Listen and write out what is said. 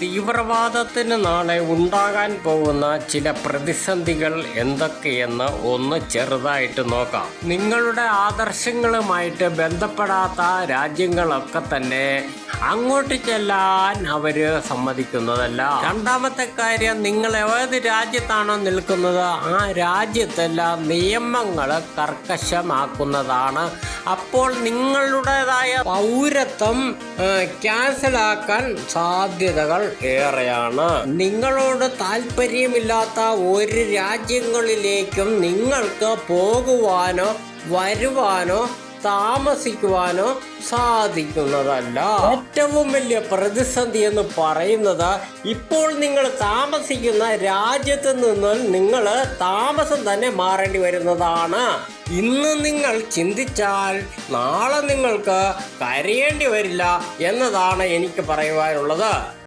തീവ്രവാദത്തിന് നാളെ ഉണ്ടാകാൻ പോകുന്ന ചില പ്രതിസന്ധികൾ എന്തൊക്കെയെന്ന് ഒന്ന് ചെറുതായിട്ട് നോക്കാം. നിങ്ങളുടെ ആദർശങ്ങളുമായിട്ട് ബന്ധപ്പെടാത്ത രാജ്യങ്ങളൊക്കെ തന്നെ അങ്ങോട്ട് ചെല്ലാൻ അവര് സമ്മതിക്കുന്നതല്ല. രണ്ടാമത്തെ കാര്യം, നിങ്ങൾ ഏത് രാജ്യത്താണോ നിൽക്കുന്നത് ആ രാജ്യത്തെല്ലാം നിയമങ്ങൾ കർക്കശമാക്കുന്നതാണ്. അപ്പോൾ നിങ്ങളുടേതായ പൗരത്വം ക്യാൻസലാക്കാൻ സാധ്യതകൾ ഏറെയാണ്. നിങ്ങളോട് താല്പര്യമില്ലാത്ത ഒരു രാജ്യങ്ങളിലേക്കും നിങ്ങൾക്ക് പോകുവാനോ വരുവാനോ താമസിക്കുവാനോ സാധിക്കുന്നതല്ല. ഏറ്റവും വലിയ പ്രതിസന്ധി എന്ന് പറയുന്നത് ഇപ്പോൾ നിങ്ങൾ താമസിക്കുന്ന രാജ്യത്ത് നിന്ന് നിങ്ങൾ താമസം തന്നെ മാറേണ്ടി വരുന്നതാണ്. ഇന്ന് നിങ്ങൾ ചിന്തിച്ചാൽ നാളെ നിങ്ങൾക്ക് കരയേണ്ടി വരില്ല എന്നതാണ് എനിക്ക് പറയുവാനുള്ളത്.